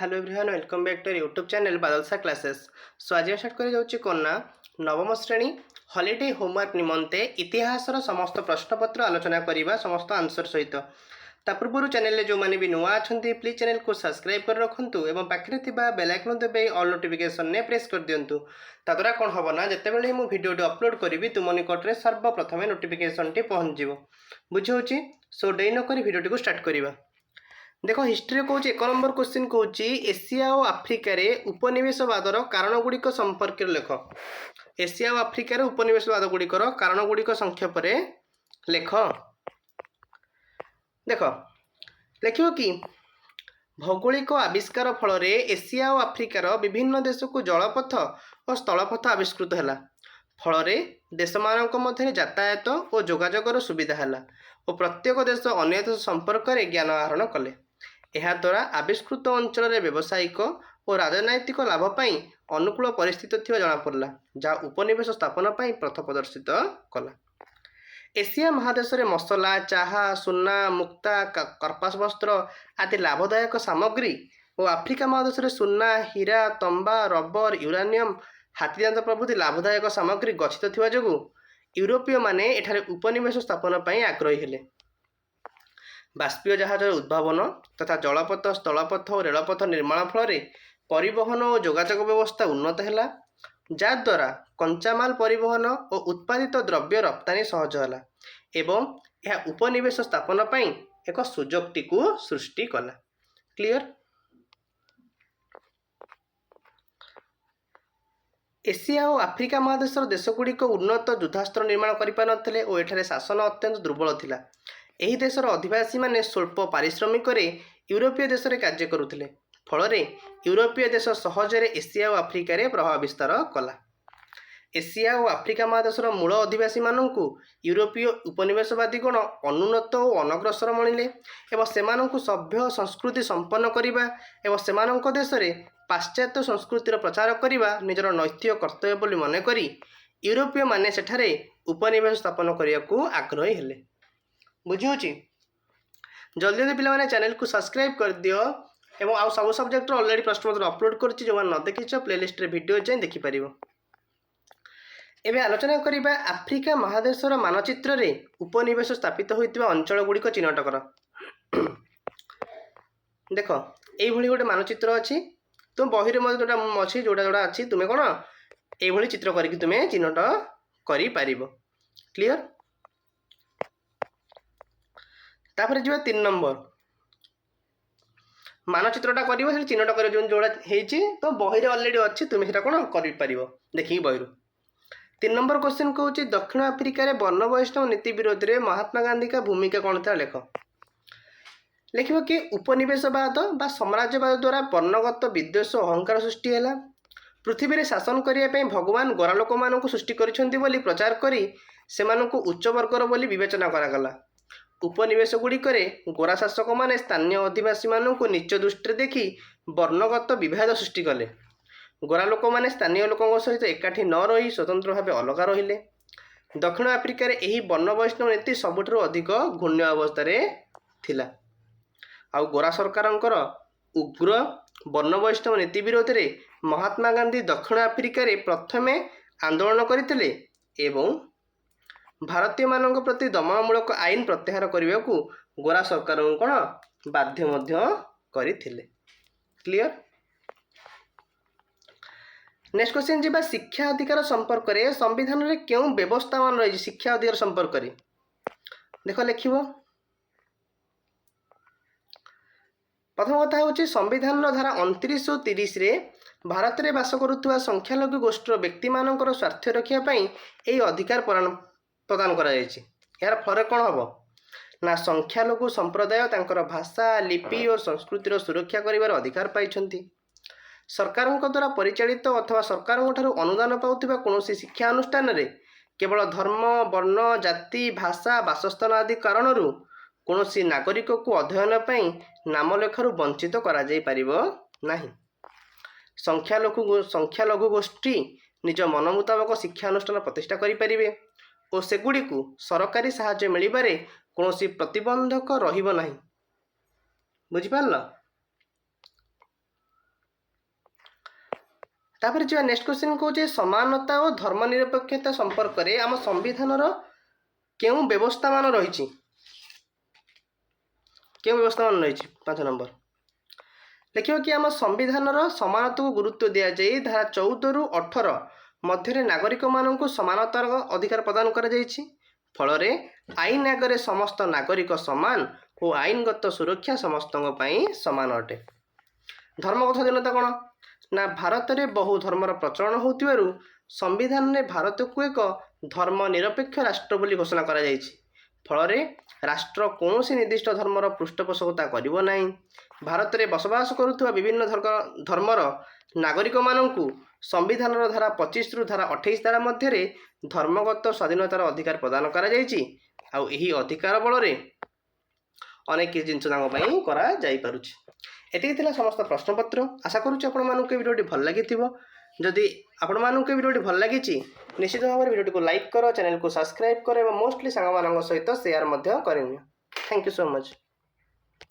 Hello everyone welcome back to YouTube channel बादलसा classes. So आज start कर जाऊँ कौन ना नवम श्रेणी हॉलिडे होमवर्क निमंते इतिहासर समस्त प्रश्नपत्र आलोचना करवा समस्त आंसर सहित ता पूर्व चैनल जो मैंने भी नुआ अच्छा प्लीज चैनल को सब्सक्राइब कर रखुँ और पाखे बेल आइकन देवे ऑल नोटिफिकेशन ने प्रेस कर दिंतु ताद्वारा कौन हम ना जिते मुझे भिडियो अपलोड करी तुम निकट में सर्वप्रथम नोटिफिकेशन टी पहुँच बुझे। सो डे नक भिडियो को स्टार्ट करवा। देख हिस्ट्री कौच एक नंबर क्वेश्चन कौच एशिया और आफ्रिकार उपनिवेशवादर कारण गुड़िक संपर्क लेख। एशिया और आफ्रिकार उपनिवेशवाद गुड़िकर कारण गुड़िक संक्षेप लेख। देख लिख कि भौगोलिक आविष्कार फल एशिया और आफ्रिकार विभिन्न देश को जलपथ और स्थलपथ आविष्कृत है। फल देश मान मध्य यातायात और जोगाजोगर सुविधा है और प्रत्येक देश अन्य देश संपर्क में ज्ञान आहरण कले। यह द्वारा आविष्कृत अंचल व्यावसायिक और राजनैतिक लाभपाई अनुकूल परिस्थिति थी जमापड़ा जहाँ उपनिवेश स्थापन पर पथ प्रदर्शित कला। एशिया महादेश में मसला चाहा सुना मुक्ता कर्पास वस्त्र आदि लाभदायक सामग्री और आफ्रिका महादेश में सुना हीरा तंबा रबर यूरानियम हाथीदांत प्रभृति लाभदायक सामग्री गच्छित थिबा जोगु यूरोपीय माने एठारे उपनिवेश स्थापन पर आग्रही हेले। बाष्पीय जहाज उद्भावन तथा जलपथ स्थलपथ और रेलपथ निर्माण फल परिवहन और जोगाजोग व्यवस्था उन्नत है जद्वारा कंचामाल परिवहन और उत्पादित द्रव्य रप्तानी सहज है एवं यह उपनिवेश स्थापन पर एक सुजोगटी को सृष्टि कला। क्लियर। एशिया और आफ्रिका महादेश देशगुड़िक उन्नत युद्धास्त्र निर्माण करें और एठारे शासन अत्यंत दुर्बल थिला। एही देशर अधिवासी माने स्वल्प पारिश्रमिक यूरोपीय देश में कार्य करुले फल यूरोपीय देश सहजरे एशिया और आफ्रिकार प्रभाव विस्तार कला। एशिया और आफ्रिका महादेशर मूल अधिवासी मानू यूरोपीय उपनिवेशवादी गण अनुन्नत और अनग्रसर मणिले एवं सेमानंकु सभ्य संस्कृति संपन्न करिबा एवं सेमानंक देश में पाश्चात्य संस्कृतिर प्रचार करने निजर नैतिक कर्तव्य बोली मन करी यूरोपीय माने सेठारे उपनिवेश स्थापन करने को आग्रही हेले। बुझी जल्दी जल्दी पे चैनल को सब्सक्राइब कर दियो एवं आउ सब सब्जेक्ट ऑलरेडी प्रश्नपत्र अपलोड करछि जो न देखिछ प्लेलिस्ट रे वीडियो जाय देखि परिबो। एबे आलोचना करिबा आफ्रिका महादेशर मानचित्र रे उपनिवेश स्थापित होइतिबा अंचल गुड़िक चिन्हट कर। देख एई भली गोटे मानचित्र अछि तुम बही रे जोटा अछि जोटा जोटा अछि तुमे कोन एई भली चित्र करिकि तुमे चिन्हट करि पारिबो। क्लियर। तापर जो 3 नंबर मानचित्रटा कर चिन्हट कर जोड़ा तो बही अलरेडी अच्छी तुम्हें से कौन कर देखिए बही। 3 नंबर क्वेश्चन कौन दक्षिण आफ्रिकार वर्ण वैष्णव नीति विरोध में महात्मा गांधी का भूमिका कौन था लेख। लिख कि उपनिवेशवाद बा साम्राज्यवाद द्वारा वर्णगत विद्वेष अहंकार सृष्टि है। पृथ्वी में शासन करने भगवान गोरा लोक मान सृष्टि कर प्रचार करी उच्च वर्गर बोली विवेचना करागला। उपनिवेश गुड़िक गोरा शासक माने स्थानीय अधिवासी मानक नीच दृष्टि देखि वर्णगत विभेद सृष्टि कले। गोरा लोक माने स्थानीय लोकों सहित एकाठी न रही स्वतंत्र भाव अलग रहिले। दक्षिण आफ्रिकार यही वर्ण वैष्णव नीति सबुठ अधिक घूण्य अवस्था थिला। आउ गोरा सरकारंकर उग्र वर्ण वैष्णव नीति विरोध में महात्मा गांधी दक्षिण आफ्रिकार प्रथमे आंदोलन करते एवं भारतीय मानक प्रति दमनमूलक आईन प्रत्याहार करने को गोरा सरकार कौन बाध्य करथिले। क्लियर। नेक्स्ट क्वेश्चन जी शिक्षा अधिकार संपर्क में संविधान में क्यों व्यवस्था मान रही शिक्षा अधिकार संपर्क में देख लिख। प्रथम कथा हूँ संविधान धारा 29 और 30 रे भारत में बास करुवा संख्यालघु गोष्ठीर व्यक्ति मानकर स्वार्थ रखापी यही अधिकार प्रदान करा जायछि। यार फल कौन हम ना संख्यालघु संप्रदाय तांकर भाषा लिपि और संस्कृतिर सुरक्षा करिवार अधिकार पाइछन्ति। सरकार द्वारा परिचालित अथवा सरकार अनुदान पाउथिबा कौनसी शिक्षा अनुष्ठान रे केवल धर्म वर्ण जाति भाषा बासस्थान आदि कारणरू कौनसी नागरिक को अध्ययन पई नामलेखारू वंचित करा जाय परिबो नाही। संख्यालघु गोष्ठी निज मन मुताबक शिक्षा अनुष्ठान प्रतिष्ठा करि परिबे और सेगुड़ी को सरकारी साहाय्य मिलबारे कौनसी प्रतिबंधक रहिबो नाही। बुझिपारल। तापर जी नेक्स्ट क्वेश्चन कौचे समानता और धर्मनिरपेक्षता संपर्क में आम संविधान क्यों व्यवस्था मान रही क्यों व्यवस्था मान रही 5 नंबर देखिए कि आम संविधान समानता को गुरुत्व दि जाए धारा 14 रु 18 मध्य नागरिक मानक समानतार अधिकार प्रदान कर फल आईन आगे समस्त नागरिक समान और आईनगत सुरक्षा समस्त समान अटे। धर्मगत स्वाधीनता कौन ना भारत में बहु धर्मर प्रचलन होतिबारु संविधान में भारत को एक धर्मनिरपेक्ष राष्ट्र बोली घोषणा करा जायछि। फल राष्ट्र कौन निर्दिष्ट धर्मर पृष्ठपोषकता करिबो नाही। भारत में बसवास करुवा विभिन्न धर्मर नागरिक मानू संविधान धारा 25 रु धारा 28 धारा मध्य धर्मगत स्वाधीनतार अधिकार प्रदान करा जायछि। आउ एही अधिकार बल अनेक जिनस करा जाई पारुछि। एतिक थिला समस्त प्रश्नपत्र। आशा करुछि आपण मानक वीडियोटी भल लागिथिबो। जदि आपण मानक वीडियोटी भल लागिछि निश्चित भाव में वीडियोटी को लाइक कर, चैनल को सब्सक्राइब कर और मोस्टली सांग सहित शेयर मध्य करें। Thank you so much.